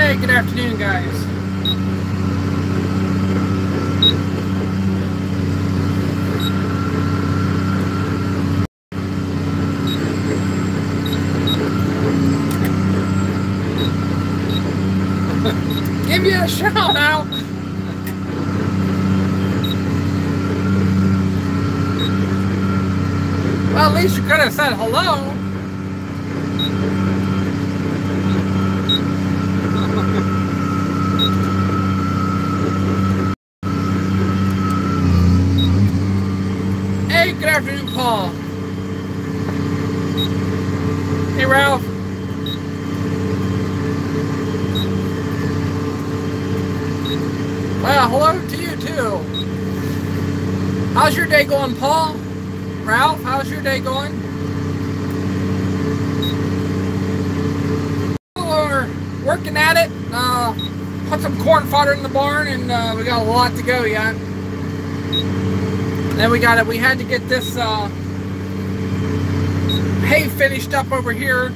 Hey, good afternoon, guys. Give you a shout out. Well, at least you could have said hello. Hey, good afternoon, Paul. Hey, Ralph. Well, hello to you, too. How's your day going, Paul? Ralph, how's your day going? We're working at it. Put some corn fodder in the barn, and we got a lot to go yet. Then we had to get this hay finished up over here.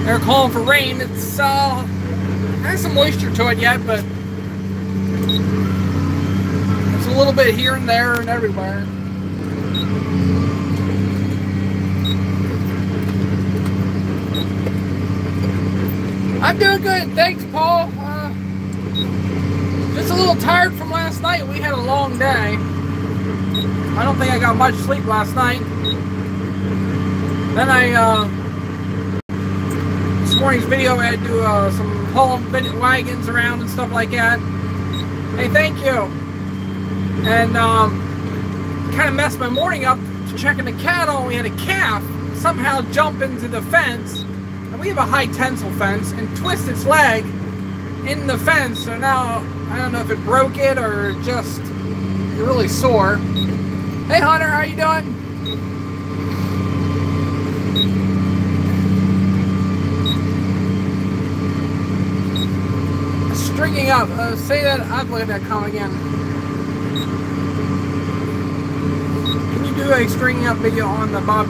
They're calling for rain. It's has some moisture to it yet, but it's a little bit here and there and everywhere. I'm doing good, thanks, Paul. Just a little tired from last night. We had a long day. I don't think I got much sleep last night. Then this morning's video, I had to do some hauling wagons around and stuff like that. Hey, thank you. And kind of messed my morning up checking the cattle. We had a calf somehow jump into the fence. And we have a high tensile fence and twist its leg in the fence. So now I don't know if it broke it or just really sore. Hey, Hunter, how you doing? Stringing up. Say that. I've looked at that comment again. Can you do a stringing up video on the bob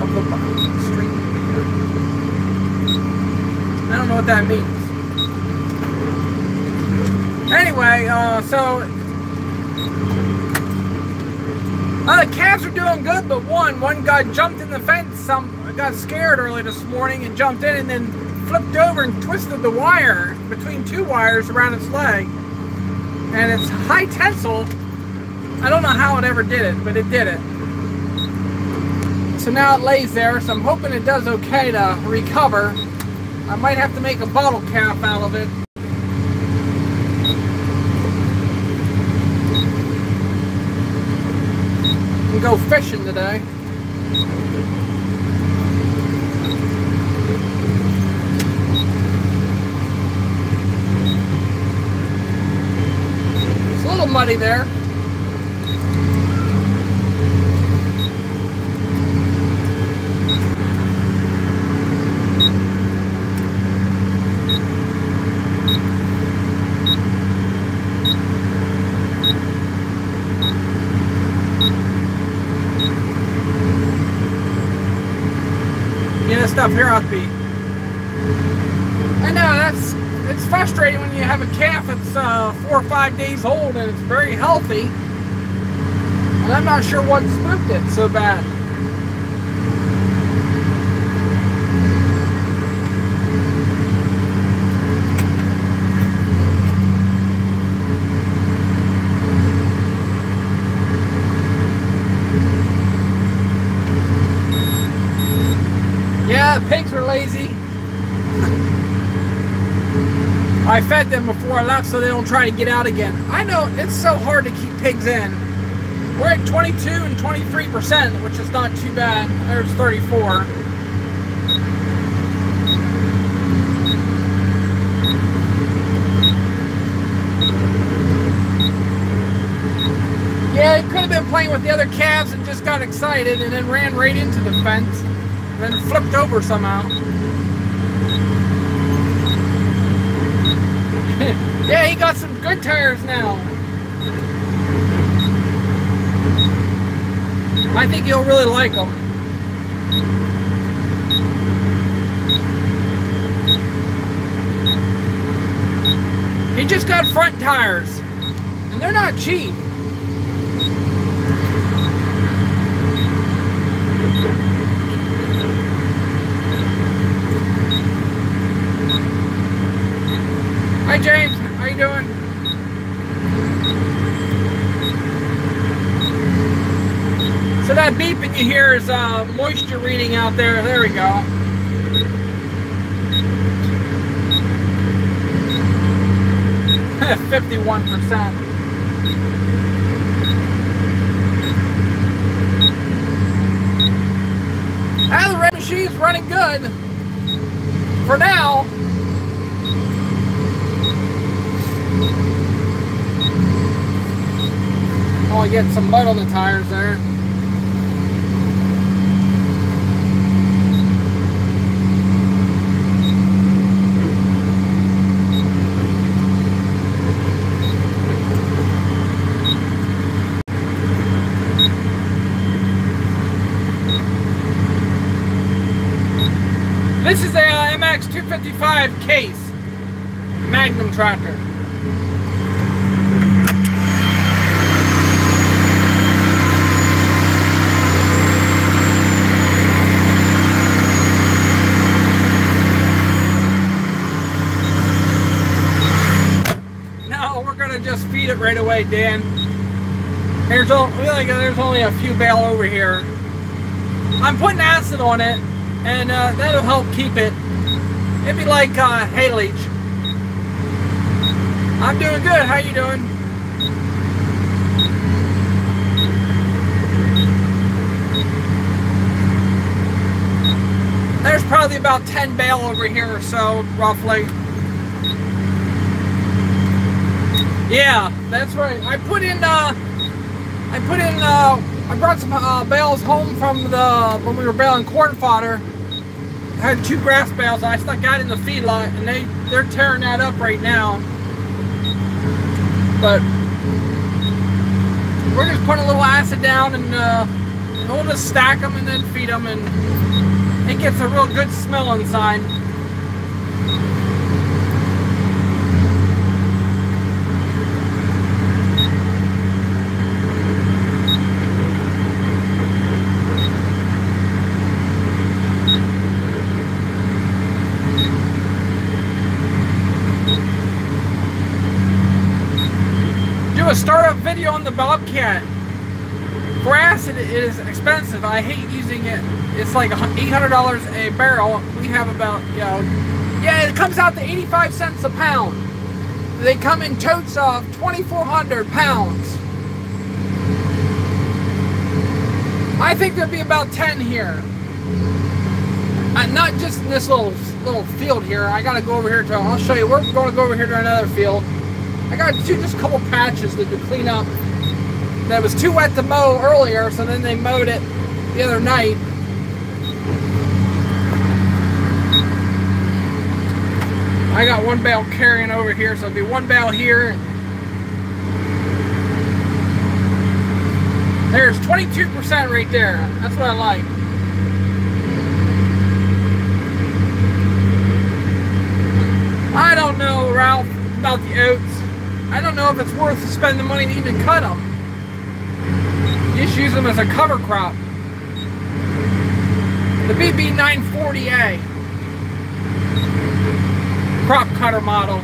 of the string? I don't know what that means. Anyway, so the calves are doing good, but one got jumped in the fence. Some got scared early this morning and jumped in, and then flipped over and twisted the wire between two wires around its leg. And it's high tensile. I don't know how it ever did it, but it did it. So now it lays there, so I'm hoping it does okay to recover. I might have to make a bottle calf out of it. And go fishing today. It's a little muddy there. Stuff here ought to be. I know it's frustrating when you have a calf that's 4 or 5 days old and it's very healthy, and I'm not sure what spooked it so bad. Yeah, pigs are lazy. I fed them before I left so they don't try to get out again. I know, it's so hard to keep pigs in. We're at 22 and 23%, which is not too bad. There's 34. Yeah, he could have been playing with the other calves and just got excited and then ran right into the fence. Then flipped over somehow. Yeah, he got some good tires now. I think you'll really like them. just got front tires, and they're not cheap. Hi James, how you doing? So that beeping you hear is moisture reading out there. There we go. .51%. The red machine's running good for now. Oh, I get some mud on the tires there. This is a MX 255 case Magnum tractor. No, we're gonna just feed it right away, Dan. There's only a few bale over here. I'm putting acid on it, and that'll help keep it. It'd be like hay leach. I'm doing good. How you doing? There's probably about 10 bale over here or so, roughly. Yeah, that's right. I brought some bales home from when we were baling corn fodder. I had 2 grass bales. I stuck out in the feedlot, and they're tearing that up right now. But we're just putting a little acid down, and we'll just stack them and then feed them, and it gets a real good smell inside. A startup video on the Bobcat. For acid, it is expensive. I hate using it. It's like $800 a barrel. We have about, yeah, it comes out to 85 cents a pound. They come in totes of 2,400 pounds. I think there'll be about 10 here. Not just in this little field here. I gotta go over here to, I'll show you. We're going to go over here to another field. I got just a couple patches to clean up. That was too wet to mow earlier, so then they mowed it the other night. I got 1 bale carrying over here, so it'll be 1 bale here. There's 22% right there. That's what I like. I don't know, Ralph, about the oats. I don't know if it's worth to spend the money to even cut them. You just use them as a cover crop. The BB940A crop cutter model. I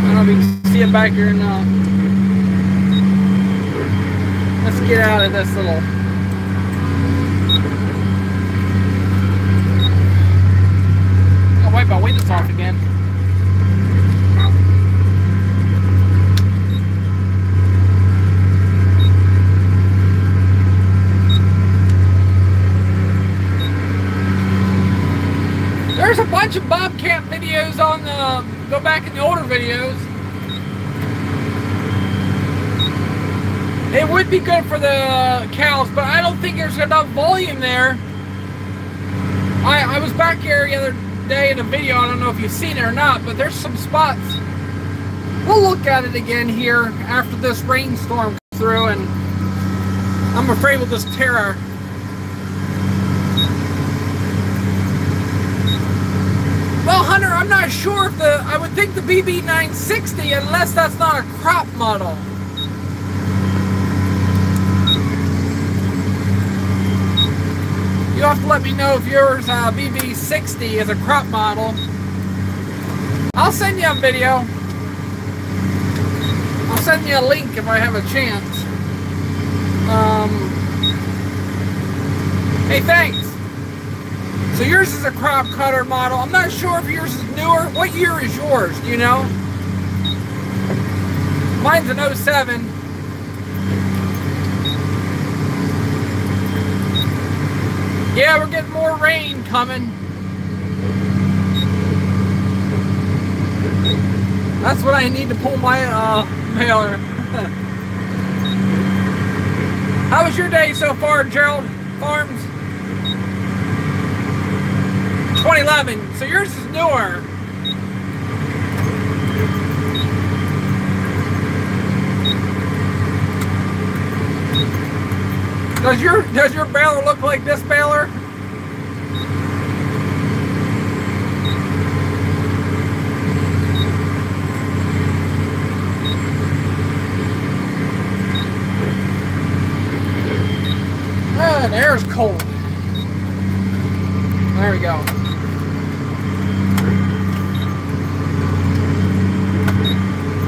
don't know if you can see it back here now. Let's get out of this little. I'll wipe my windows off again. There's a bunch of Bobcat videos on the, go back in the older videos. It would be good for the cows, but I don't think there's enough volume there. I was back here the other day in a video, I don't know if you've seen it or not, but there's some spots. We'll look at it again here after this rainstorm comes through, and I'm afraid we'll just tear our... Well, Hunter, I'm not sure if I would think the BB960, unless that's not a crop model. You have to let me know if yours BB60 is a crop model. I'll send you a video. I'll send you a link if I have a chance. Hey, thanks. So yours is a crop cutter model. I'm not sure if yours is newer. What year is yours? Do you know? Mine's an 07. Yeah, we're getting more rain coming. That's what I need to pull my mailer. How was your day so far, Gerald Farms? 2011. So yours is newer. Does your baler look like this baler? Ah, the air's cold. There we go.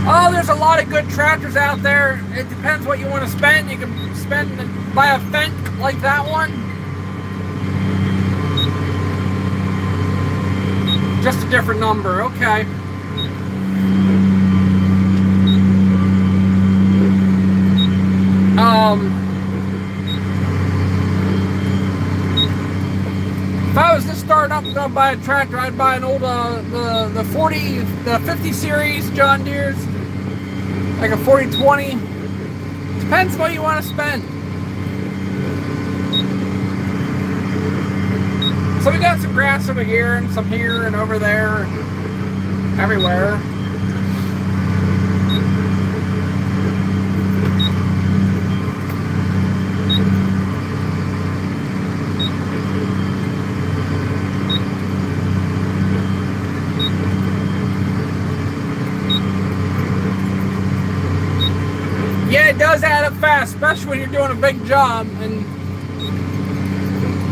Oh, there's a lot of good tractors out there. It depends what you want to spend. You can spend buy a Fendt like that one. Just a different number, okay. If I was just starting up to buy a tractor, I'd buy an old the 50 series John Deere's, like a 4020. Depends what you want to spend. So we got some grass over here and some here and over there and everywhere. Yeah, it does add up fast, especially when you're doing a big job.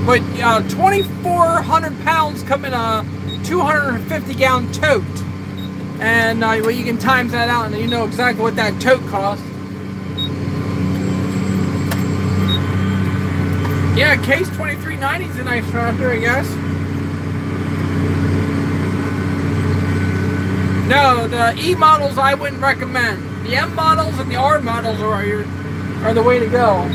But 2,400 pounds come in a 250-gallon tote, and well, you can times that out, and you know exactly what that tote costs. Yeah, Case 2390 is a nice tractor, I guess. No, the E models I wouldn't recommend. The M models and the R models are the way to go.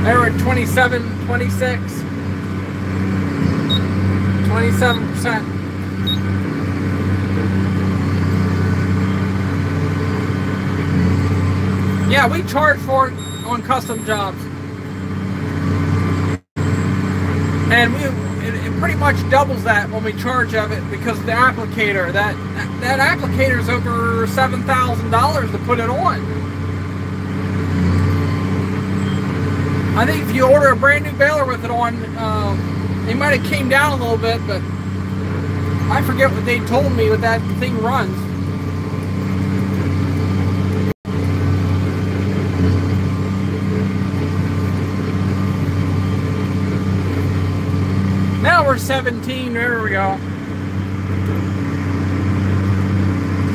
They're at 27, 26, 27%. Yeah, we charge for it on custom jobs. And it pretty much doubles that when we charge of it, because the applicator, that applicator is over $7,000 to put it on. I think if you order a brand new baler with it on, they might have came down a little bit, but I forget what they told me what that thing runs. Now we're 17, there we go.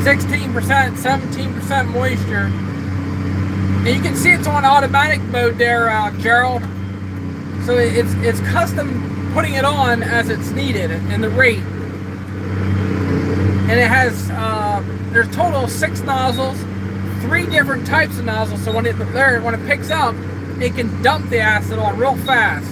16%, 17% moisture. And you can see it's on automatic mode there, Gerald. So it's custom putting it on as it's needed and the rate. And it has there's a total of 6 nozzles, 3 different types of nozzles. So when it picks up, it can dump the acid on real fast.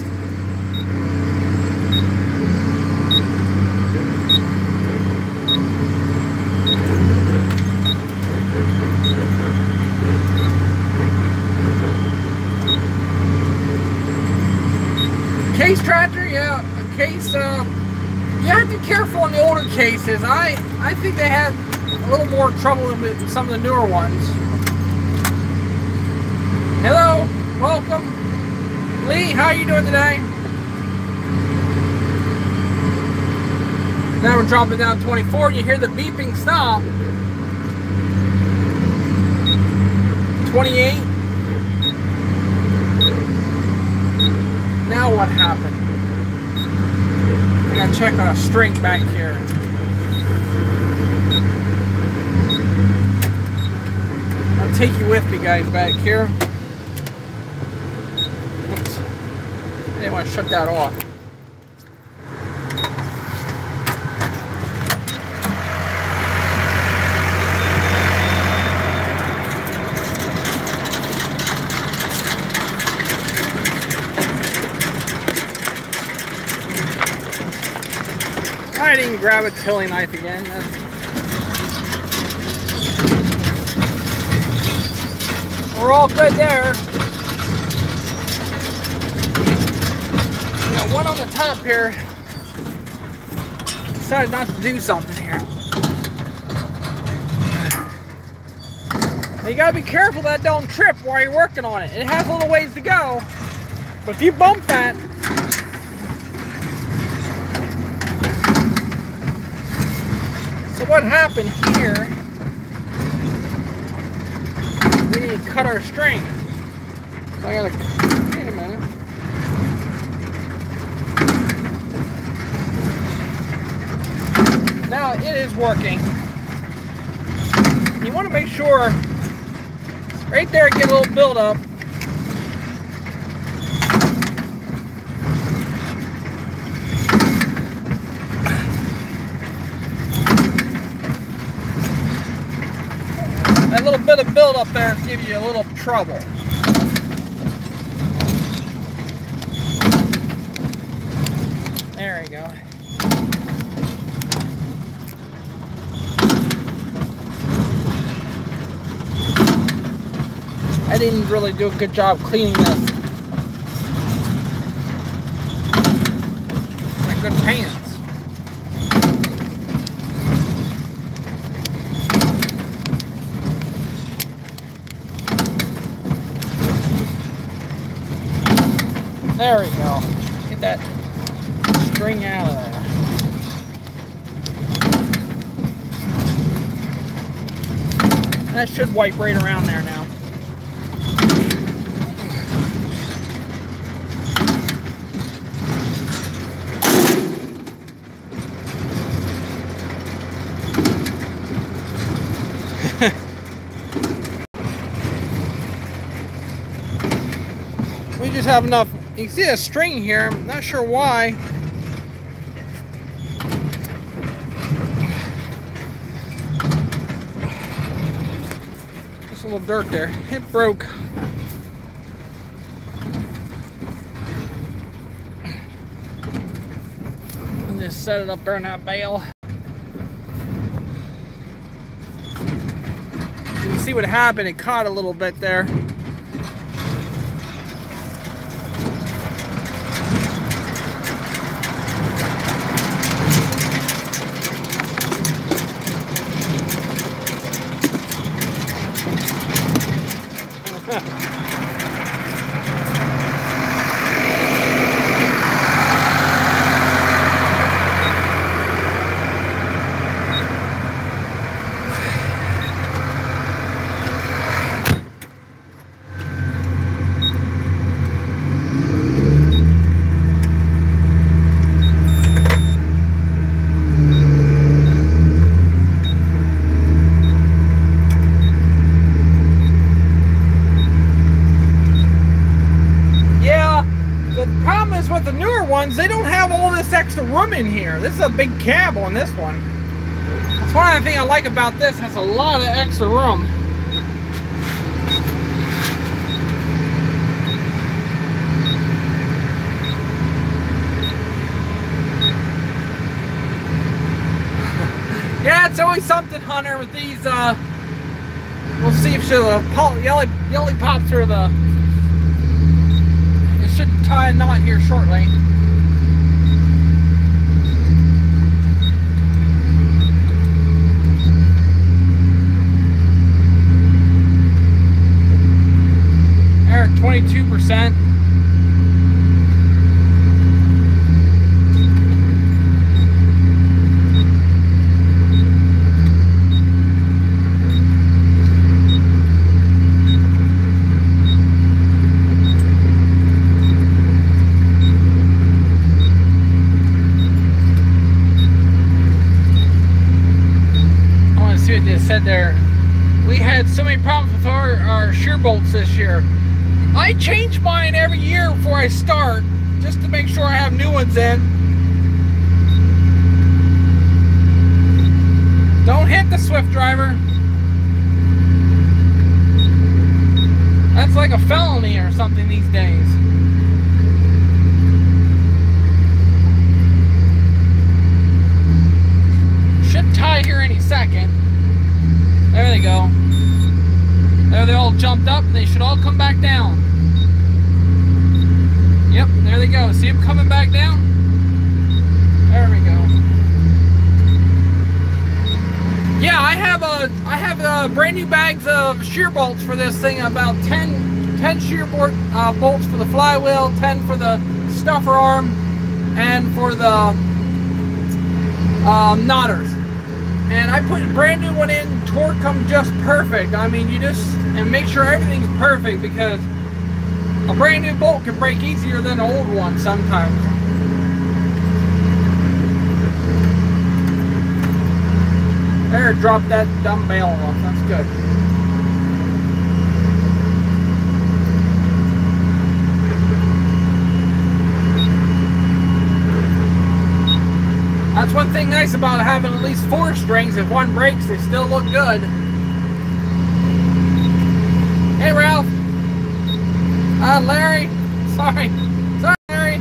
Case tractor, yeah, a case. You have to be careful on the older cases. I think they had a little more trouble with some of the newer ones. Hello, welcome, Lee. How are you doing today? Now we're dropping down 24. You hear the beeping stop. 28. Now what happened? I gotta check on a string back here. I'll take you with me, guys, back here. Oops. I didn't want to shut that off. I didn't grab a tilling knife again. We're all good there. Got one on the top here. Decided not to do something here. Now you gotta be careful that don't trip while you're working on it. It has a little ways to go, but if you bump that, so what happened here, we need to cut our string. So I gotta, wait a minute. Now it is working. You want to make sure, right there, get a little buildup. That little bit of build up there gives you a little trouble. There we go. I didn't really do a good job cleaning this. My good hands. There we go. Get that string out of there. That should wipe right around there now. We just have enough. You can see a string here. I'm not sure why. Just a little dirt there. It broke. And just set it up there in that bale. You can see what happened. It caught a little bit there. With the newer ones, they don't have all this extra room in here. This is a big cab on this one. That's one of the things I like about this. It has a lot of extra room. Yeah, it's always something, Hunter, with these. We'll see if she'll yelly pop through the. Should tie a knot here shortly. There, 22%. said there, we had so many problems with our shear bolts this year. I change mine every year before I start, just to make sure I have new ones in. Don't hit the Swift driver. That's like a felony or something these days. Should tie here any second. There they go. There they all jumped up. They should all come back down. Yep, there they go. See them coming back down? There we go. Yeah, I have brand new bags of shear bolts for this thing. About 10 shear bolts for the flywheel, 10 for the stuffer arm, and for the knotters. And I put a brand new one in, torque them just perfect. I mean, and make sure everything's perfect, because a brand new bolt can break easier than an old one sometimes. There, drop that dumb bale off. That's good. That's one thing nice about having at least 4 strings. If one breaks, they still look good. Hey, Ralph. Larry. Sorry, Larry.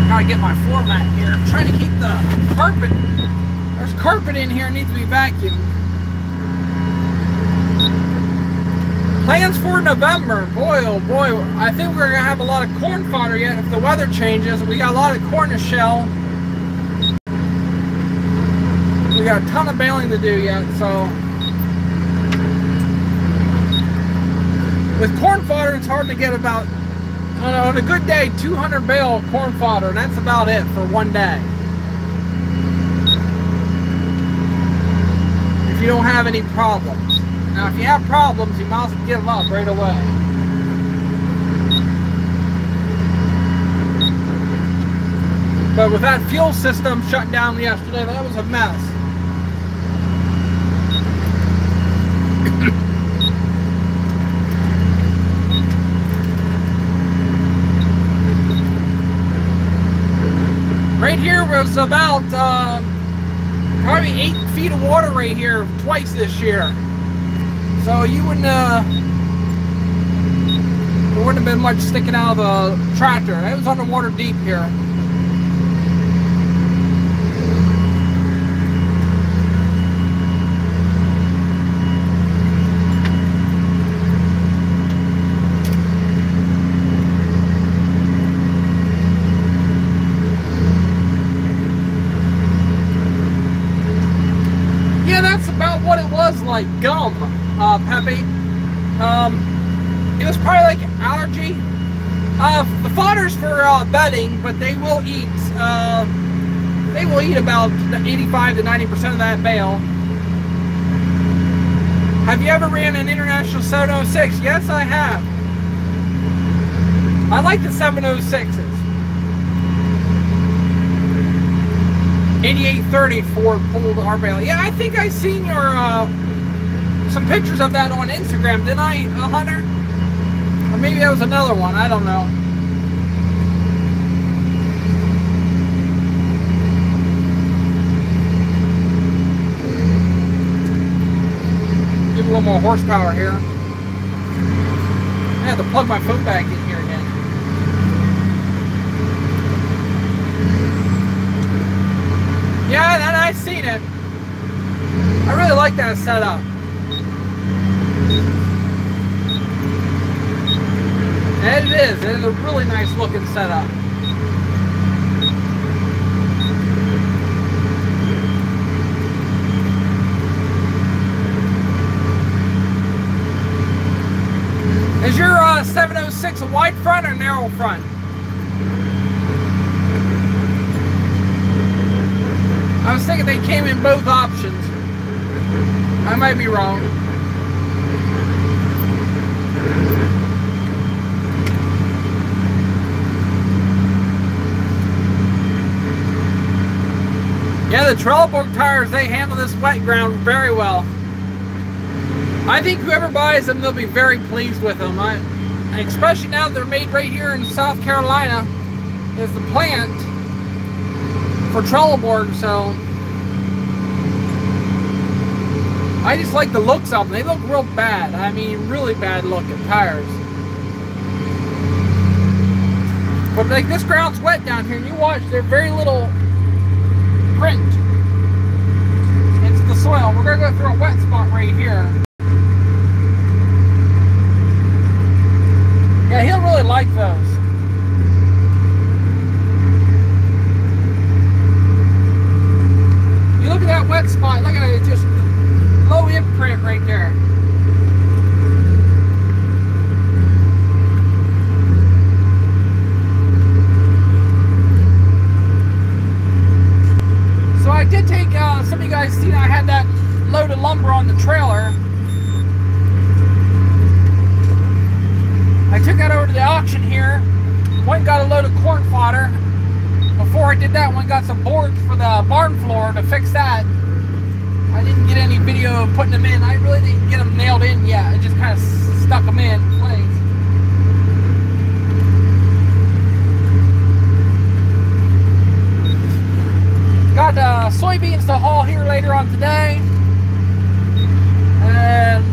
Gotta get my floor mat here. I'm trying to keep the carpet. There's carpet in here. It needs to be vacuumed. Plans for November. Boy, oh boy. I think we're gonna have a lot of corn fodder yet if the weather changes. We got a lot of corn to shell. We got a ton of baling to do yet, so. With corn fodder, it's hard to get about, on a good day, 200 bale of corn fodder, and that's about it for one day. If you don't have any problems. Now, if you have problems, you might as well give up right away. But with that fuel system shut down yesterday, that was a mess. Right here was about probably 8 feet of water right here twice this year. So you wouldn't there wouldn't have been much sticking out of the tractor. It was underwater deep here. Yeah, that's about what it was like. Gum. Peppy. It was probably like allergy. The fodder's for bedding, but they will eat about 85 to 90% of that bale. Have you ever ran an International 706? Yes, I have. I like the 706s. 8830 Ford pulled our bale. Yeah, I think I seen your some pictures of that on Instagram, didn't I, Hunter? Or maybe that was another one, I don't know. Give a little more horsepower here. I have to plug my phone back in here again. Yeah, and I've seen it. I really like that setup. And it is a really nice looking setup. Is your 706 a wide front or narrow front? I was thinking they came in both options. I might be wrong. Yeah, the Trelleborg tires, they handle this wet ground very well. I think whoever buys them, they'll be very pleased with them. Especially now that they're made right here in South Carolina, is the plant for Trelleborg, so I just like the looks of them. They look real bad. I mean, really bad looking tires. But like, this ground's wet down here, and you watch, there's very little print into the soil. We're gonna go through a wet spot right here. Yeah, he'll really like those. You look at that wet spot, look at it, just low imprint right there. So I did take, some of you guys seen I had that load of lumber on the trailer. I took that over to the auction here, went and got a load of corn fodder. Before I did that, went and got some boards for the barn floor to fix that. I didn't get any video of putting them in. I really didn't get them nailed in yet. I just kind of stuck them in place. Got soybeans to haul here later on today. And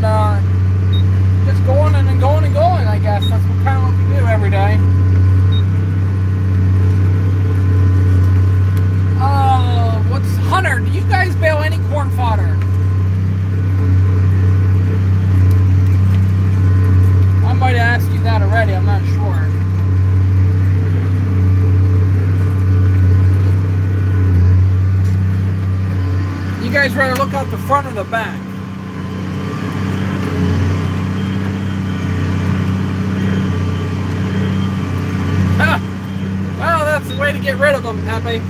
just going and going and going, I guess. That's kind of what we do every day. What's Hunter? Do you guys bale any corn fodder? I might have asked you that already. I'm not sure. You guys rather look out the front or the back? Well, that's the way to get rid of them, Pepe.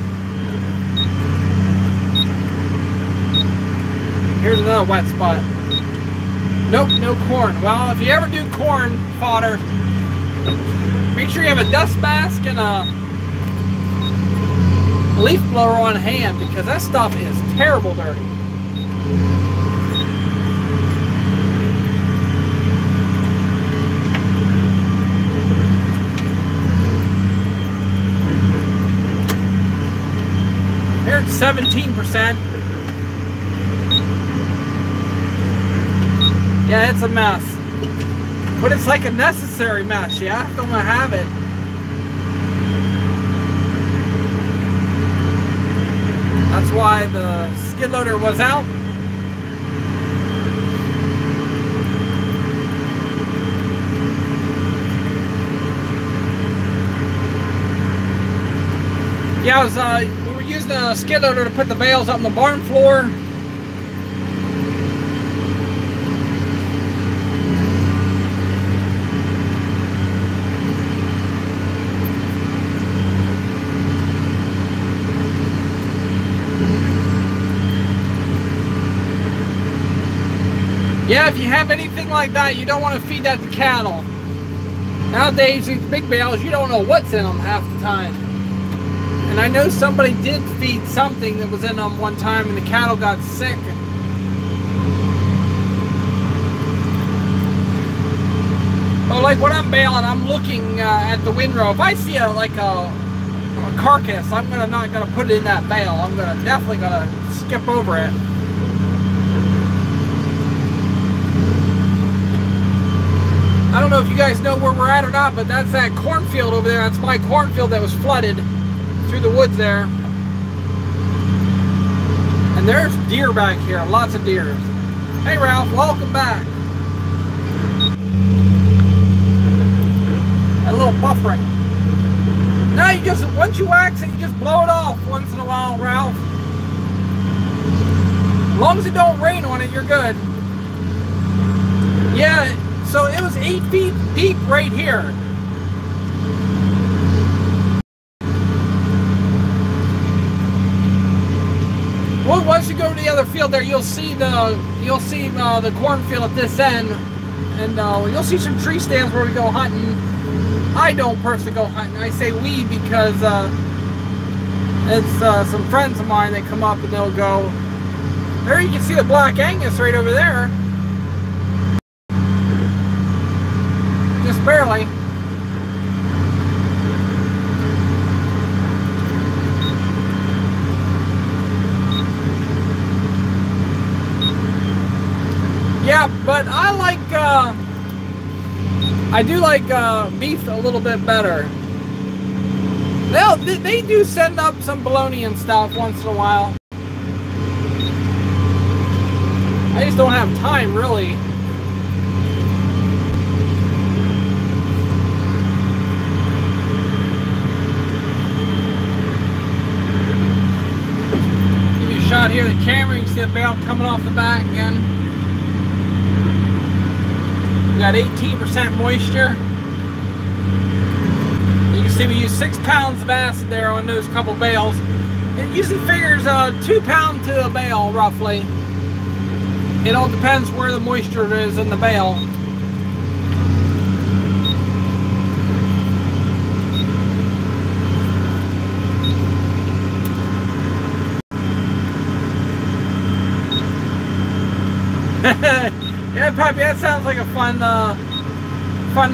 Here's another wet spot. Nope, no corn. Well, if you ever do corn fodder, make sure you have a dust mask and a leaf blower on hand, because that stuff is terrible dirty. Here it's 17%. Yeah, it's a mess. But it's like a necessary mess. You have to have it. That's why the skid loader was out. Yeah, we were using a skid loader to put the bales up on the barn floor. Yeah, if you have anything like that, you don't want to feed that to cattle. Nowadays, these big bales, you don't know what's in them half the time. And I know somebody did feed something that was in them one time and the cattle got sick. Oh, like when I'm baling, I'm looking at the windrow. If I see a carcass, I'm not gonna put it in that bale. I'm definitely gonna skip over it. I don't know if you guys know where we're at or not, but that's that cornfield over there. That's my cornfield that was flooded through the woods there. And there's deer back here, lots of deer. Hey Ralph, welcome back. A little buffering. Now you just, once you wax it, you just blow it off once in a while, Ralph. As long as it don't rain on it, you're good. Yeah, so it was 8 feet deep right here. Well, once you go to the other field there, you'll see the cornfield at this end, and you'll see some tree stands where we go hunting. I don't personally go hunting. I say we because It's some friends of mine that come up and they'll go, there you can see the Black Angus right over there. Just barely. Yeah, but I do like beef a little bit better. They do send up some bologna and stuff once in a while. I just don't have time, really. Give you a shot here of the camera. You can see the bale coming off the back again. We got 18% moisture. You can see we use 6 pounds of acid there on those couple bales. It usually figures 2 pounds to a bale, roughly. It all depends where the moisture is in the bale. Yeah, Poppy, that sounds like a fun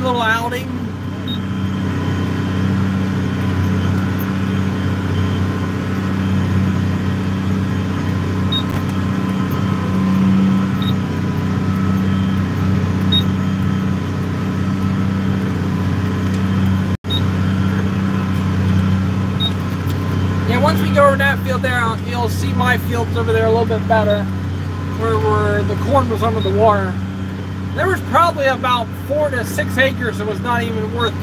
little outing. Once we go over that field there, you'll see my fields over there a little bit better, where the corn was under the water. There was probably about 4 to 6 acres that was not even worth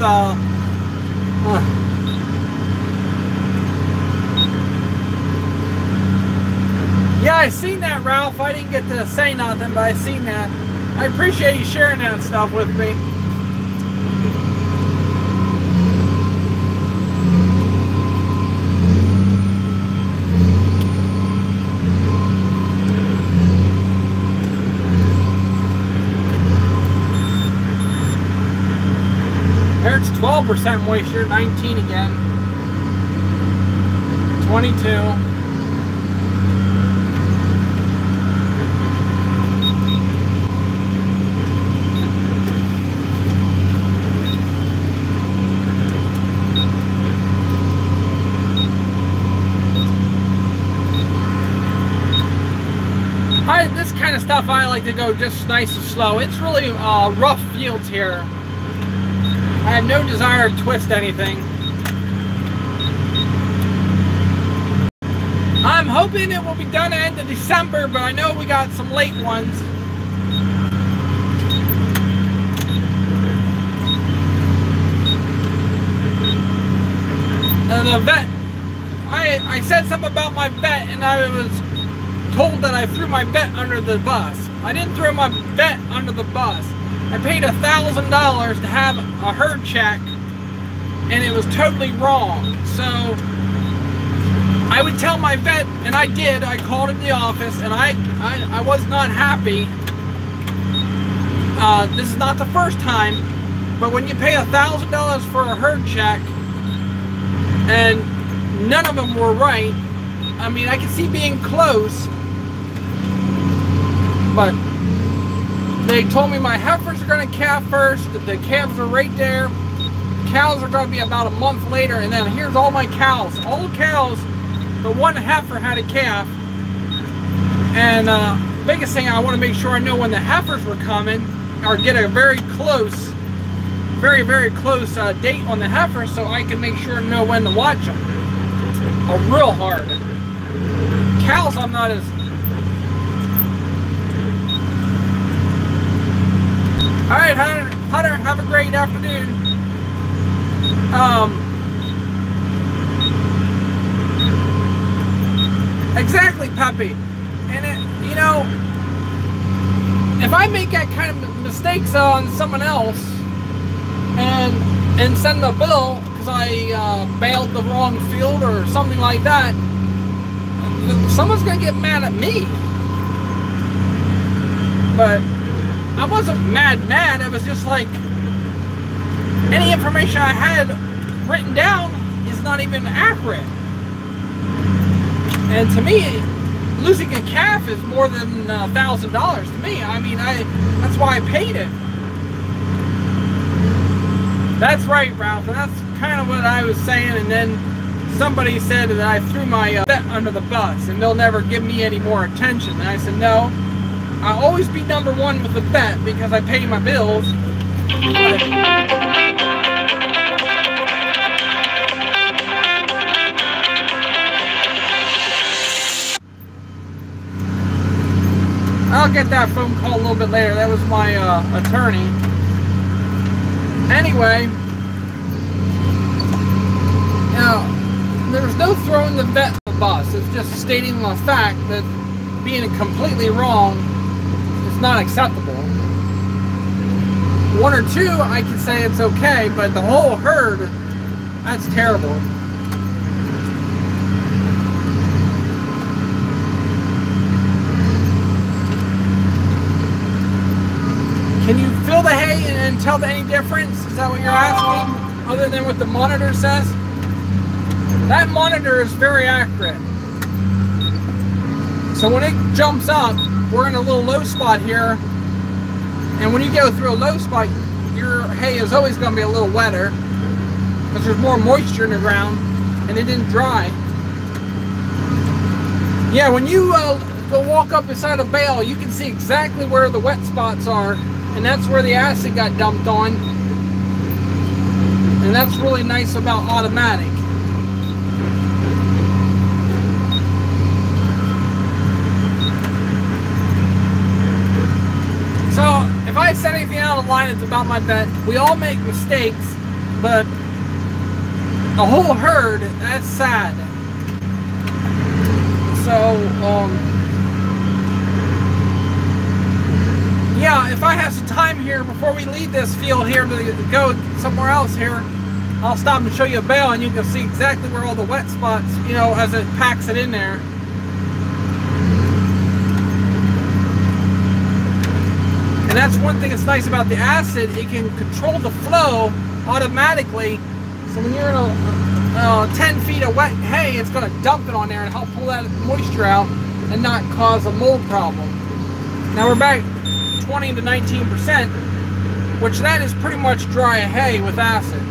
Yeah, I seen that, Ralph. I didn't get to say nothing, but I seen that. I appreciate you sharing that stuff with me. There's 12% moisture, 19 again, 22. This kind of stuff I like to go just nice and slow. It's really rough fields here. I have no desire to twist anything. I'm hoping it will be done at the end of December, but I know we got some late ones. The vet, I said something about my vet, and I was told that I threw my vet under the bus. I didn't throw my vet under the bus. I paid $1,000 to have a herd check, and it was totally wrong. So I would tell my vet, and I did. I called in the office, and I was not happy. This is not the first time, but when you pay $1,000 for a herd check, and none of them were right. I mean, I can see being close, but they told me my heifers are going to calf first, that the calves are right there. Cows are going to be about a month later, and then here's all my cows. All the cows, the one heifer had a calf. And biggest thing, I want to make sure I know when the heifers were coming, or get a very close, very close date on the heifers, so I can make sure to know when to watch them. Real hard. Cows, I'm not as... Alright, Hunter, have a great afternoon. Exactly, Puppy. And you know, if I make that kind of mistakes on someone else and send a bill because I bailed the wrong field or something like that, someone's gonna get mad at me. But I wasn't mad. It was just like any information I had written down is not even accurate. And to me, losing a calf is more than $1,000 to me. I mean, that's why I paid it. That's right, Ralph, and that's kind of what I was saying. And then somebody said that I threw my bet under the bus and they'll never give me any more attention. And I said, no, I'll always be number one with the bet because I pay my bills. I'll get that phone call a little bit later. That was my attorney. Anyway, now, there's no throwing the bet on the bus. It's just stating the fact that being completely wrong is not acceptable. One or two, I can say it's okay, but the whole herd, that's terrible. Can you feel the hay and tell any difference? Is that what you're asking? Other than what the monitor says? That monitor is very accurate. So when it jumps up, we're in a little low spot here. And when you go through a low spot, your hay is always going to be a little wetter because there's more moisture in the ground and it didn't dry. Yeah, when you go walk up beside a bale, you can see exactly where the wet spots are. And that's where the acid got dumped on. And that's really nice about automatic. So, if I said anything out of line, it's about my bet. We all make mistakes, but the whole herd, that's sad. So, yeah, if I have some time here before we leave this field here to go somewhere else here, I'll stop and show you a bale and you can see exactly where all the wet spots, you know, as it packs it in there. And that's one thing that's nice about the acid, it can control the flow automatically. So when you're in a 10 feet of wet hay, it's going to dump it on there and help pull that moisture out and not cause a mold problem. Now we're back 20 to 19%, which that is pretty much dry hay with acid.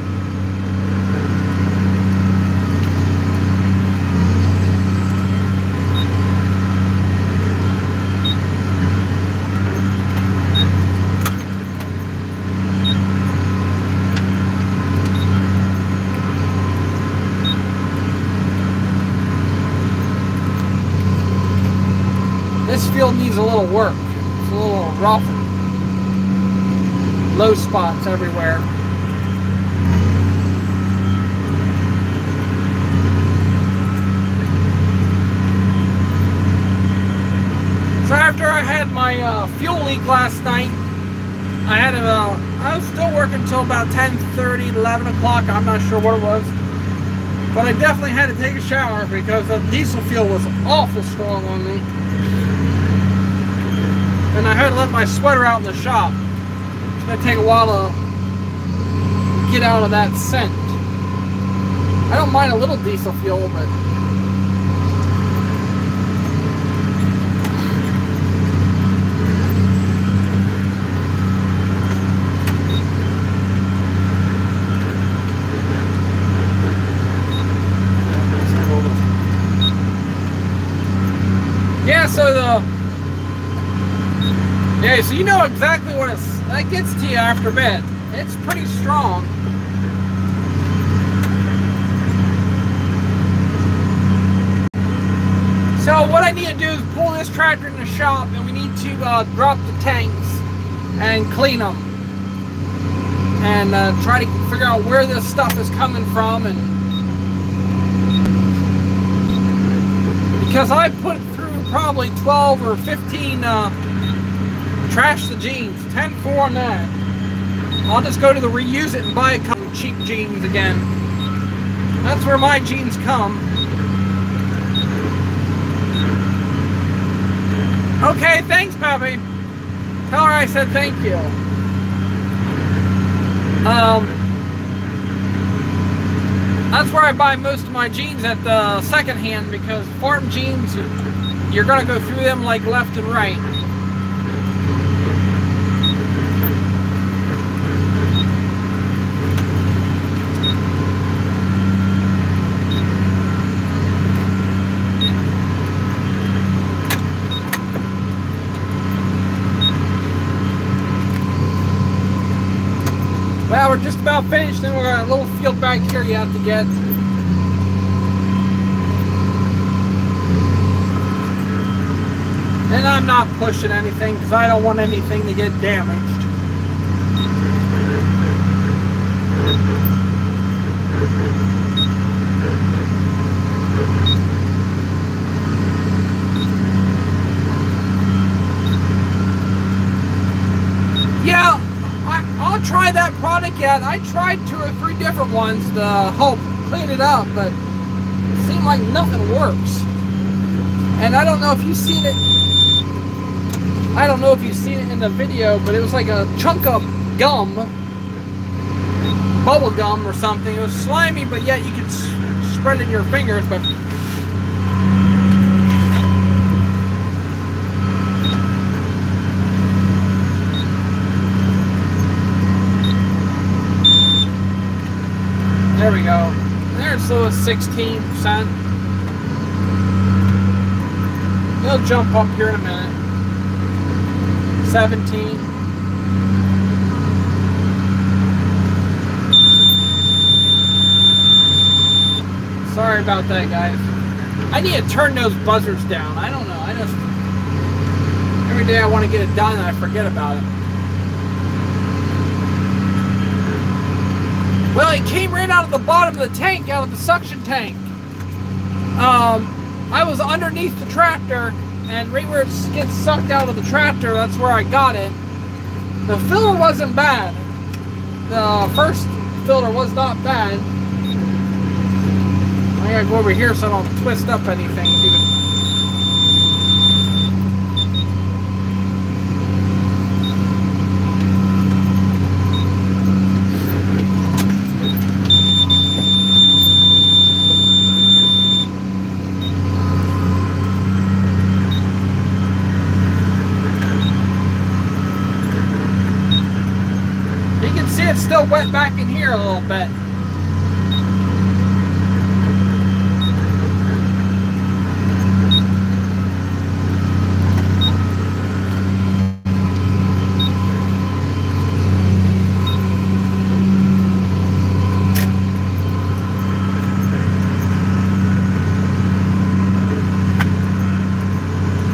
This field needs a little work. It's a little rough. Low spots everywhere. So after I had my fuel leak last night, I was still working until about 10:30, 11 o'clock. I'm not sure what it was. But I definitely had to take a shower because the diesel fuel was awful strong on me. And I had to let my sweater out in the shop. It's going to take a while to get out of that scent. I don't mind a little diesel fuel, but yeah, so you know exactly what that gets to you after bed. It's pretty strong. So what I need to do is pull this tractor in the shop, and we need to drop the tanks and clean them, and try to figure out where this stuff is coming from, and because I put through probably 12 or 15 trash the jeans, 10-4 on that. I'll just go to the reuse it and buy a couple cheap jeans again. That's where my jeans come. Okay, thanks, Pappy. Tell her I said thank you. I That's where I buy most of my jeans at the secondhand, because farm jeans, you're gonna go through them like left and right. Well, we're just about finished, and we're got a little field back here you have to get. And I'm not pushing anything because I don't want anything to get damaged. Yeah, I'll try that product yet. I tried 2 or 3 different ones to help clean it up, but it seemed like nothing works. And I don't know if you've seen it. I don't know if you've seen it in the video, but it was like a chunk of gum, bubble gum or something. It was slimy, but yet you could spread it in your fingers. But there we go. There's the 16%. It'll jump up here in a minute. 17. Sorry about that, guys. I need to turn those buzzers down. I don't know. I just every day I want to get it done and I forget about it. Well, it came right out of the bottom of the tank, out of the suction tank. I was underneath the tractor, and right where it gets sucked out of the tractor, that's where I got it. The filler wasn't bad. The first filler was not bad. I gotta go over here so I don't twist up anything. It's still wet back in here a little bit.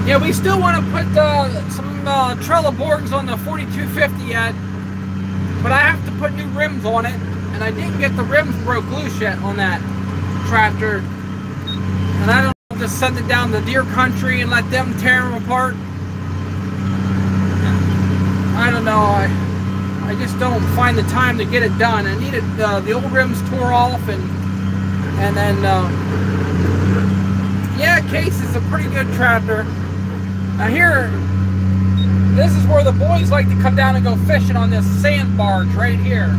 Yeah, we still want to put some Trelleborgs on the 4250 yet. But I have to put new rims on it, and I didn't get the rims broke loose yet on that tractor. And I don't know, just send it down the deer country and let them tear them apart. I don't know. I just don't find the time to get it done. I needed the old rims tore off, and then yeah, Case is a pretty good tractor. Now here. This is where the boys like to come down and go fishing on this sand barge right here.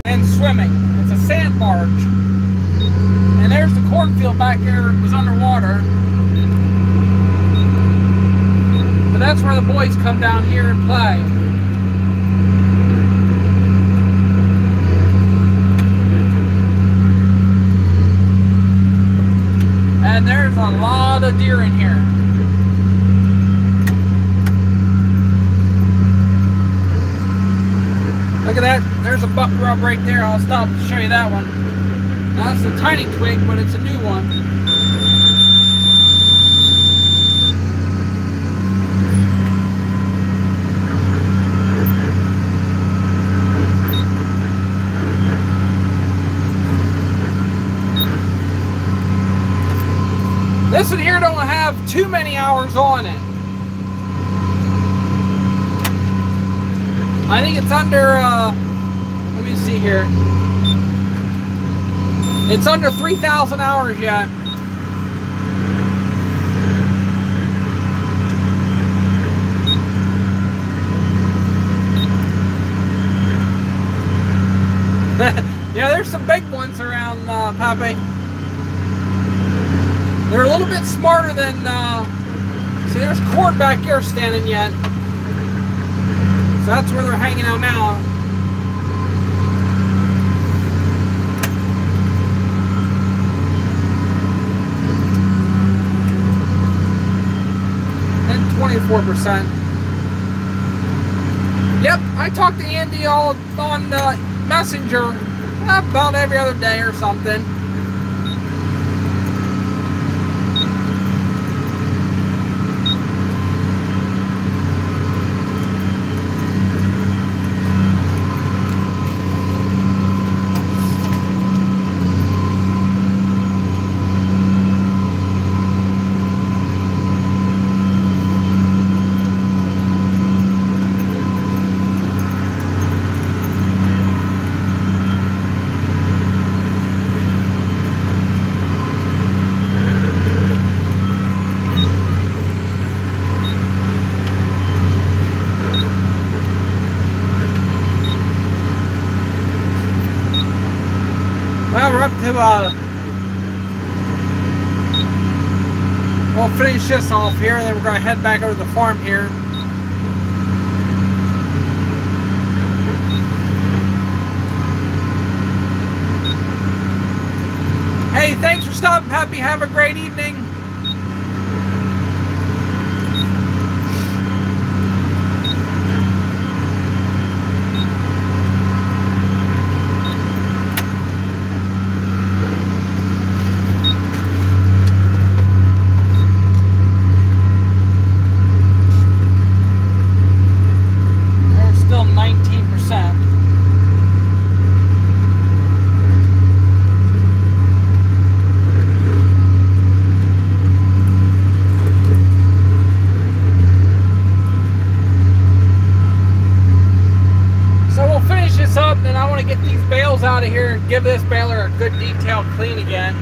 And swimming. It's a sand barge. And there's the cornfield back here. It was underwater. But that's where the boys come down here and play. And there's a lot of deer in here. Look at that. There's a buck rub right there. I'll stop to show you that one. Now, that's a tiny twig, but it's a new one. This one here don't have too many hours on it. I think it's under, let me see here. It's under 3,000 hours yet. Yeah, there's some big ones around, Pappy. They're a little bit smarter than, see, there's corn back here standing yet. So that's where they're hanging out now. And 24%. Yep, I talk to Andy all on Messenger about every other day or something. Well, we're up to, we'll finish this off here, and then we're going to head back over to the farm here. Hey, thanks for stopping, Pappy. Have a great evening. Out of here and give this baler a good detailed clean again.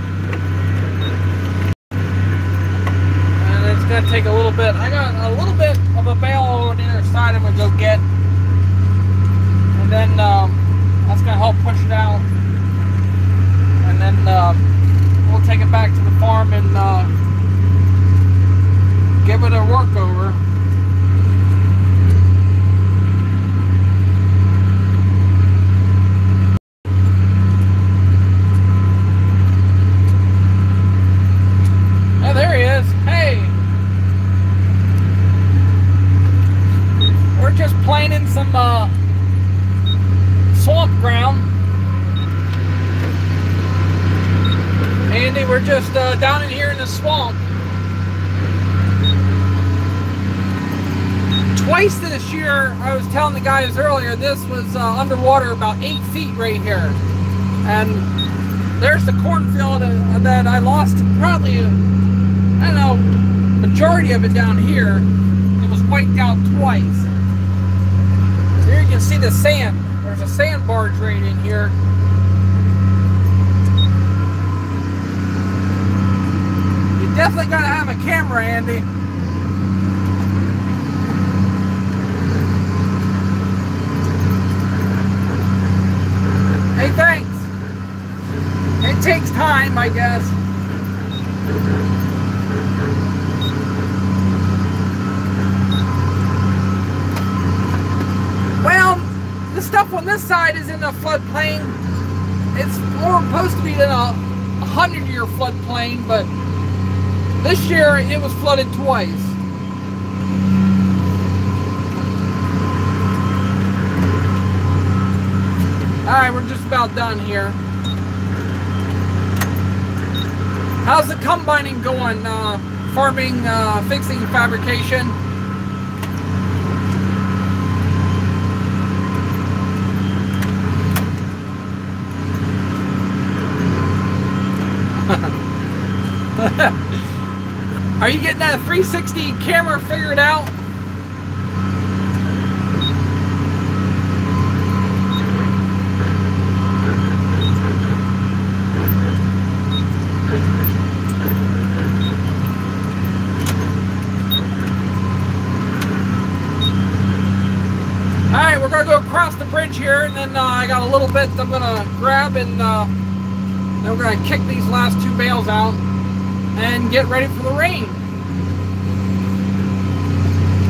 And it's going to take a little bit. I got a little bit of a bale on the inner side I'm going to go get. And then that's going to help push it out. And then we'll take it back to the farm and give it a work over. There he is. Hey, we're just planing some swamp ground. Andy, we're just down in here in the swamp. Twice this year, I was telling the guys earlier, this was underwater about 8 feet right here. And there's the cornfield that I lost probably, I don't know, majority of it down here. It was wiped out twice. Here you can see the sand. There's a sand barge right in here. You definitely gotta have a camera, Andy. Hey, thanks. It takes time, I guess. Well, the stuff on this side is in the floodplain. It's more supposed to be in a 100-year floodplain, but this year it was flooded twice. Alright, we're just about done here. How's the combining going? Farming, fixing, fabrication? Are you getting that 360 camera figured out? Alright, we're going to go across the bridge much here, and then I got a little bit I'm gonna grab, and then we're gonna kick these last 2 bales out and get ready for the rain.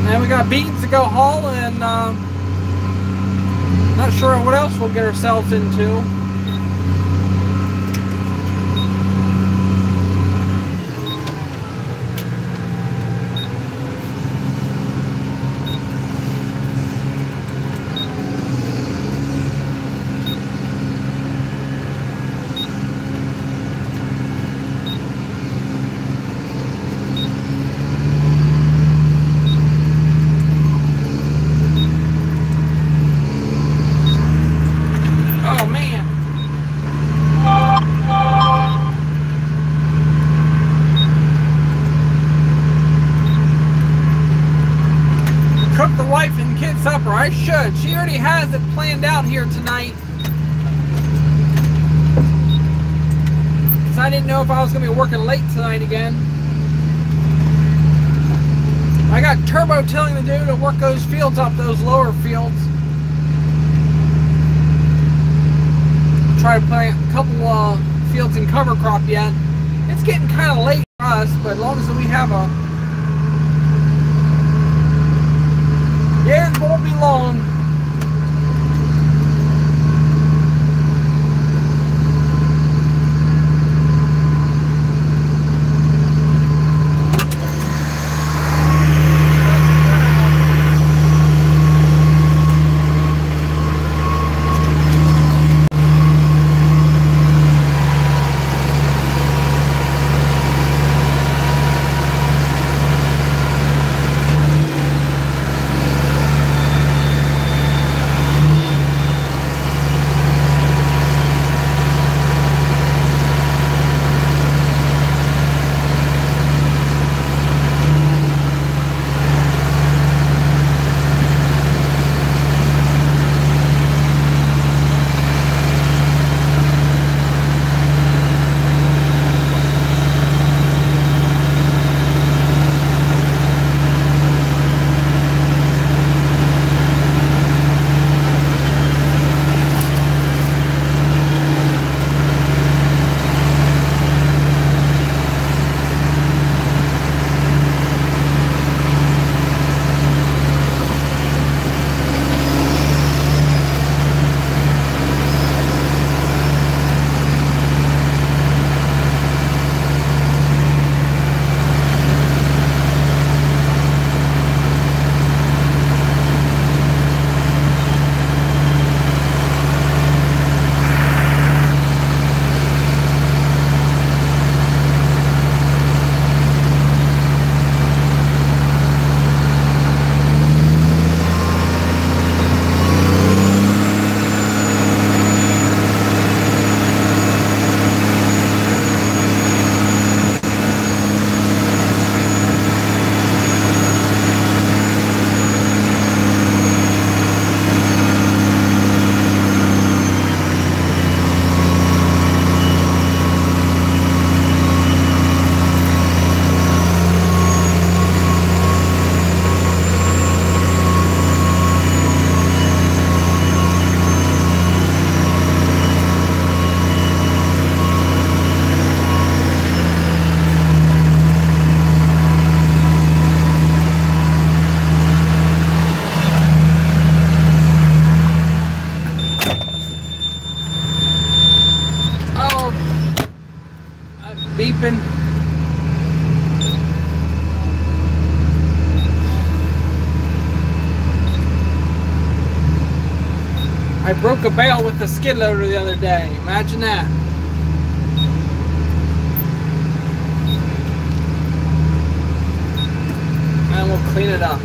And we got beans to go haul, and not sure what else we'll get ourselves into. Supper. I should. She already has it planned out here tonight. Because I didn't know if I was going to be working late tonight again. I got turbo tilling to do to work those fields up, those lower fields. Try to plant a couple fields in cover crop yet. It's getting kind of late for us, but as long as we have a... Yeah, it won't be long. beeping. I broke a bale with the skid loader the other day. Imagine that. And we'll clean it up.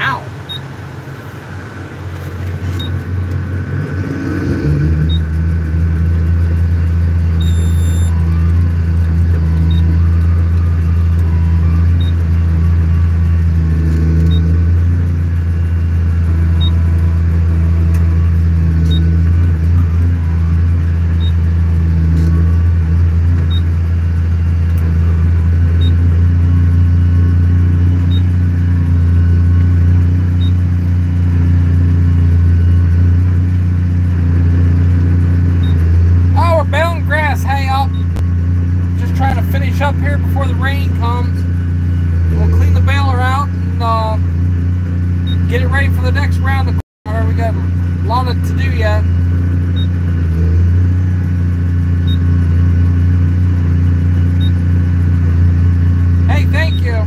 Ow. get it ready for the next round of corn. We got a lot to do yet. Hey, thank you.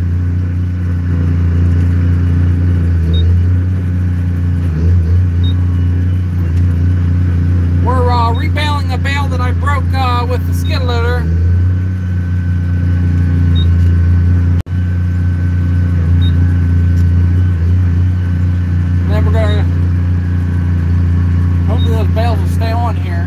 We're rebaling a bale that I broke with the skid loader. And then we're gonna, hopefully those bales will stay on here.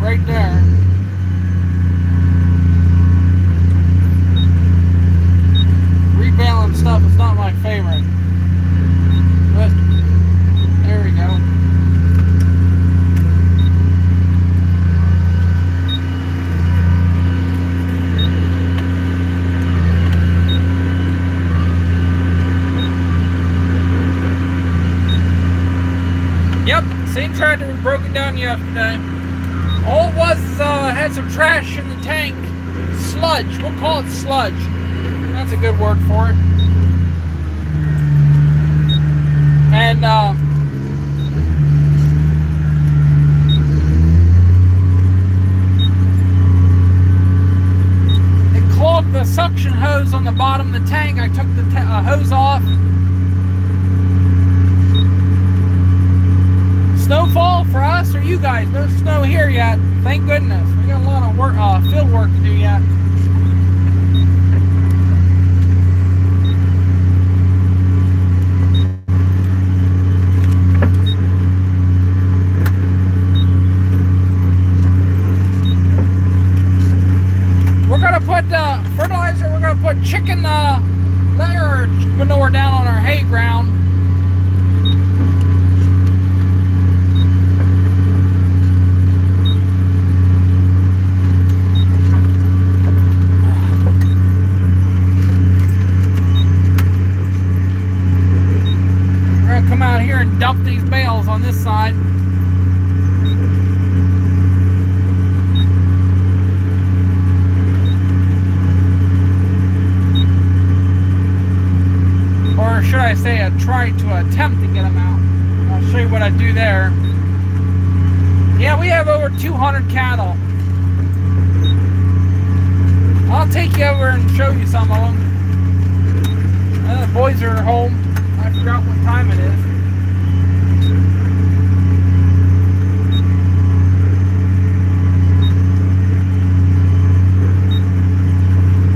Right there. Rebaling stuff is not my favorite. But there we go. Yep, same tractor was broken down yesterday. All it was had some trash in the tank. Sludge. We'll call it sludge. That's a good word for it. And it clogged the suction hose on the bottom of the tank. I took the hose off. Snowfall for us or you guys? No snow here yet. Thank goodness. We got a lot of work, field work to do yet. We're gonna put fertilizer. We're gonna put chicken layer manure down on our hay ground. Come out here and dump these bales on this side. Or should I say I tried to attempt to get them out. I'll show you what I do there. Yeah, we have over 200 cattle. I'll take you over and show you some of them. The boys are home. I forgot what time it is.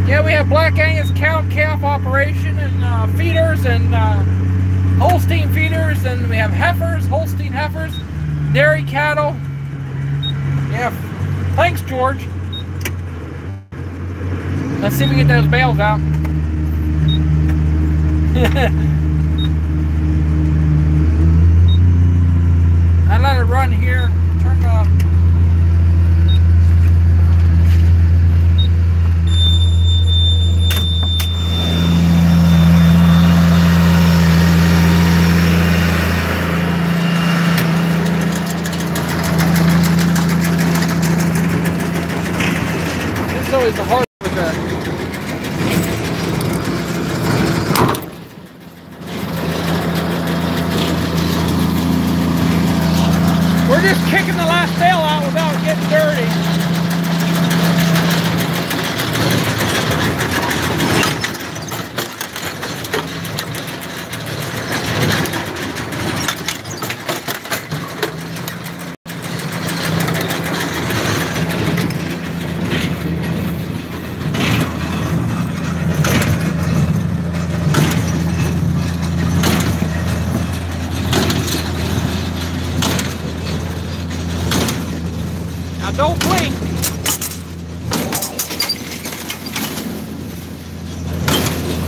Yeah, we have Black Angus cow-calf operation and feeders and Holstein feeders, and we have heifers, Holstein heifers, dairy cattle. Yeah, thanks, George. Let's see if we get those bales out. I let it run here, turn it off. This is always the hard with that. We're just kicking the last bale out without getting dirty. Don't blink.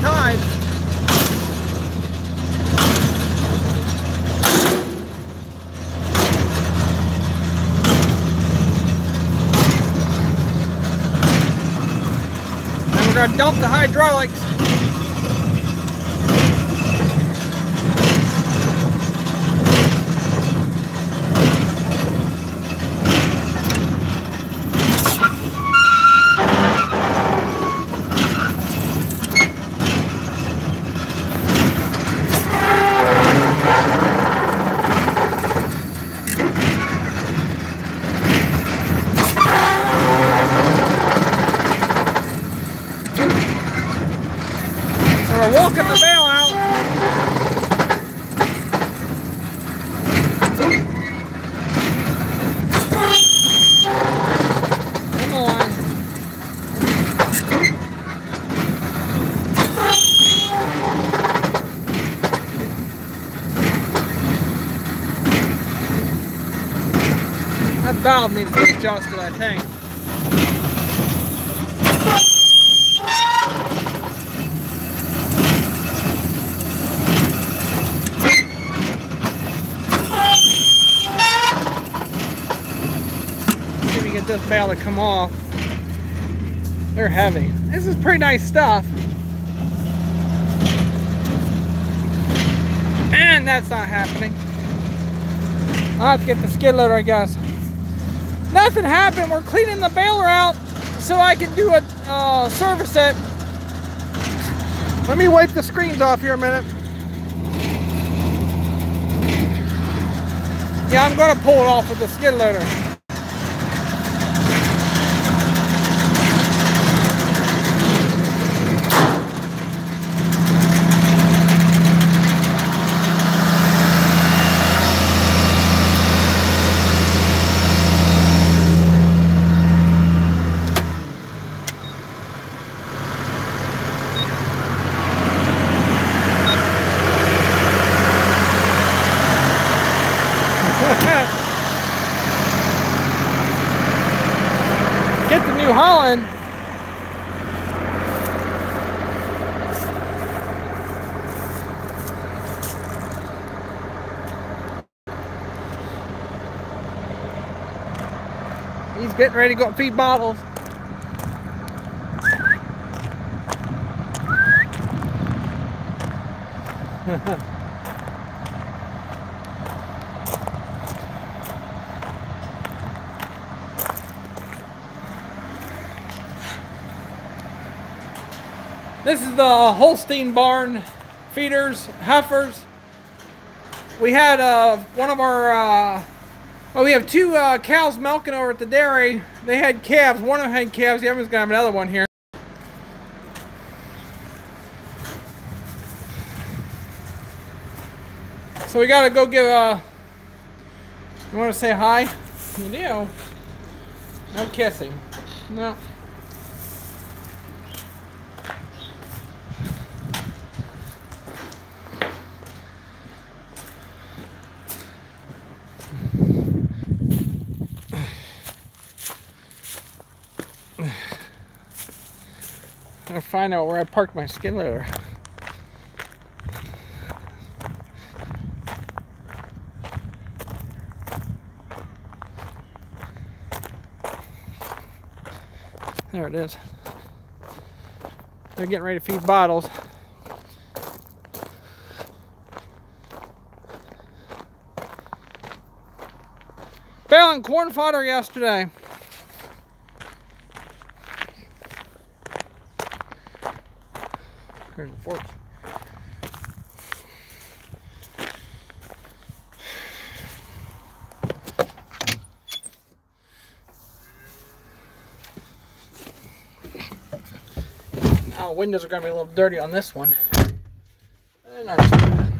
Time. gotta dump the hydraulics. Walking the bale out. Come on. That valve needs to be adjusted, I think. Get this bale to come off. They're heavy. This is pretty nice stuff. And that's not happening. I'll have to get the skid loader, I guess. Nothing happened. We're cleaning the baler out so I can do a service it. Let me wipe the screens off here a minute. Yeah, I'm going to pull it off with the skid loader. Get the New Holland. He's getting ready to go feed bottles. This is the Holstein barn feeders, heifers. We had one of our, well, we have two cows milking over at the dairy. They had calves. One of them had calves. The other one's going to have another one here. So we got to go give you want to say hi? You do. No kissing. No. I'm gonna find out where I parked my skid loader. There it is. They're getting ready to feed bottles. Baling corn fodder yesterday. Here's the fork. Now windows are going to be a little dirty on this one. Not too bad.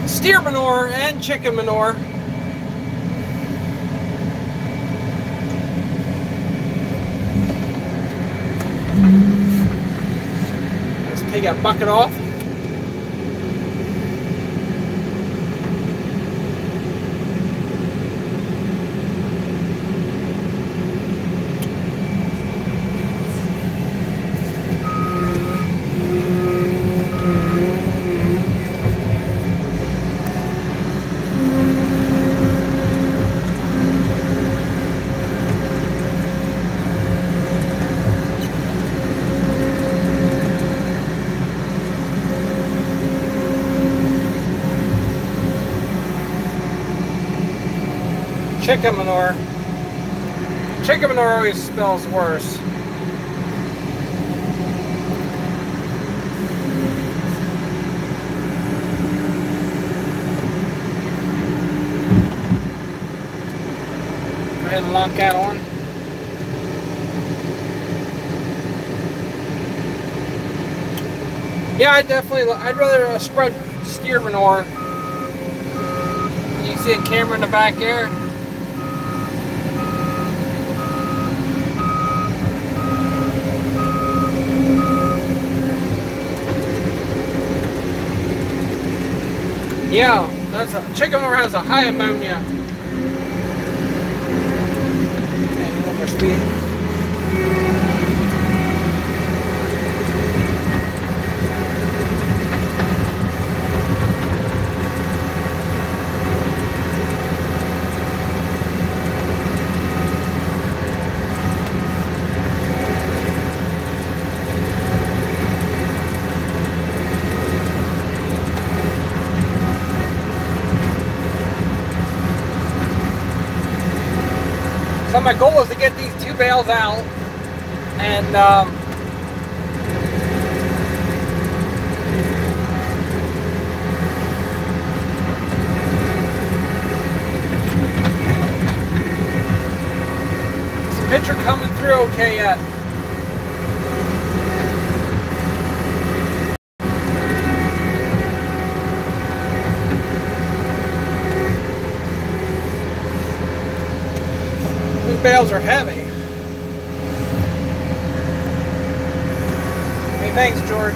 Steer manure and chicken manure. Let's take that bucket off. chicken manure. Chicken manure always smells worse. Go ahead and lock that on. Yeah, I'd rather spread steer manure. You see a camera in the back there? Yeah, chicken manure has a high ammonia. And a little more speed. So my goal is to get these 2 bales out, and is the picture coming through okay yet? Bales are heavy. Hey, thanks, George.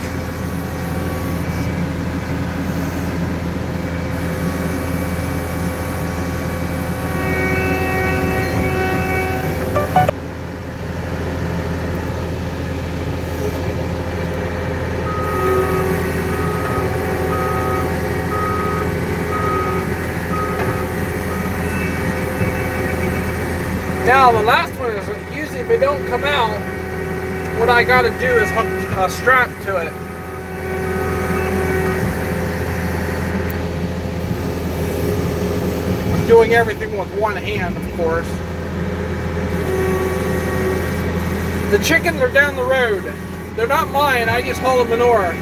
Now the last one is usually if they don't come out, what I got to do is hook a strap to it. I'm doing everything with one hand, of course. The chickens are down the road. They're not mine, I just haul the manure.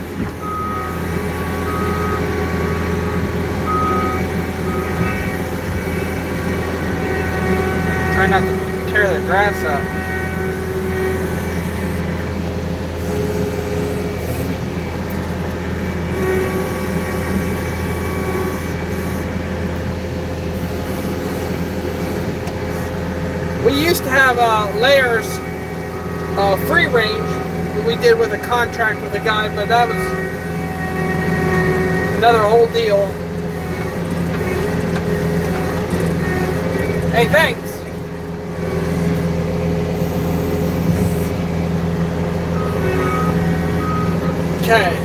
Try not to tear the grass up. We used to have layers free range that we did with a contract with a guy, but that was another whole deal. Hey, thanks. Okay.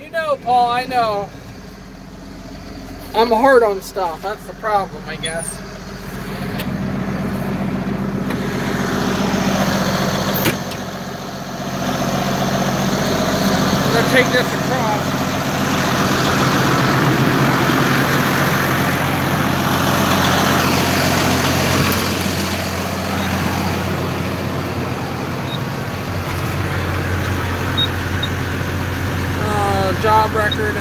You know, Paul, I know. I'm hard on stuff. That's the problem, I guess. I'm going to take this across. Job record.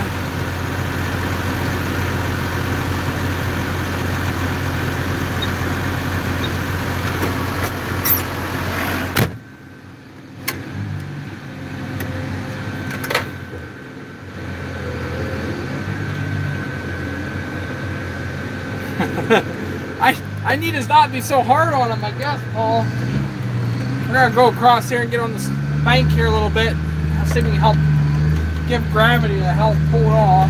I need to not be so hard on him, I guess, Paul. We're gonna go across here and get on this bank here a little bit. I'll see if we can help give gravity to help pull it off.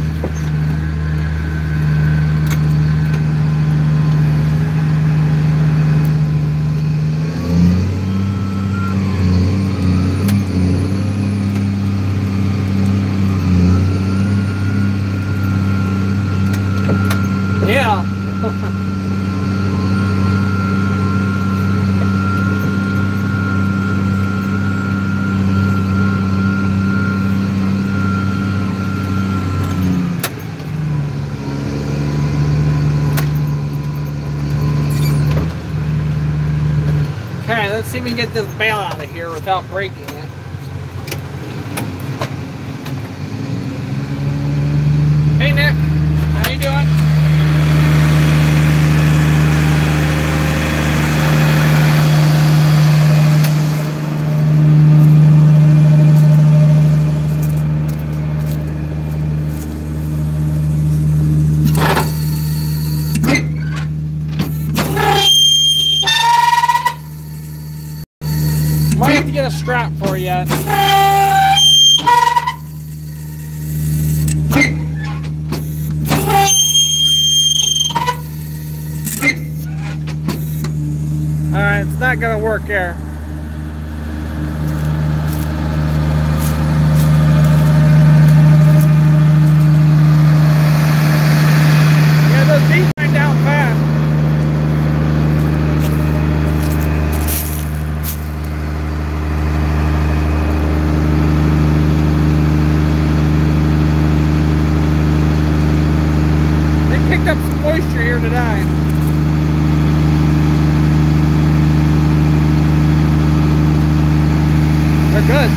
Yeah. let's see if we can get this bale out of here without breaking it. Hey Nick, how you doing? Might have to get a strap for you. Alright, it's not gonna work here. Yeah, those beats went down fast. Picked up some moisture here today. They're good.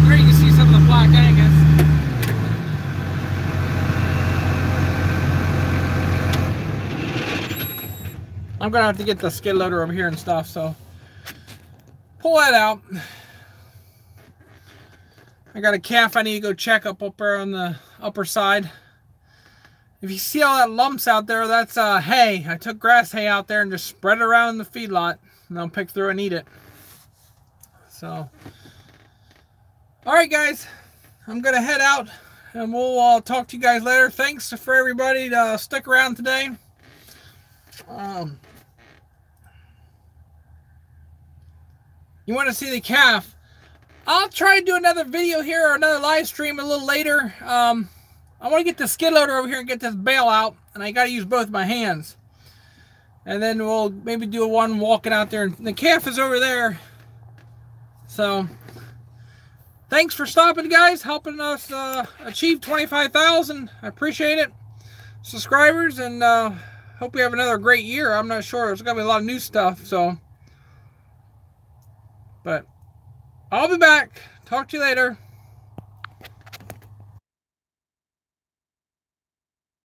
There you can see some of the Black Angus. I'm gonna have to get the skid loader over here and stuff, so pull that out. I got a calf I need to go check up there on the upper side. If you see all that lumps out there, that's hay. I took grass hay out there and just spread it around in the feedlot, and I'll pick through and eat it. So, alright guys, I'm gonna head out, and we'll talk to you guys later. Thanks for everybody to stick around today. You want to see the calf? I'll try to do another video here or another live stream a little later. I want to get the skid loader over here and get this bale out, and I got to use both my hands. And then we'll maybe do one walking out there, and the calf is over there. So, thanks for stopping, guys, helping us achieve 25,000. I appreciate it. Subscribers, and hope we have another great year. I'm not sure. There's going to be a lot of new stuff, so. But I'll be back. Talk to you later.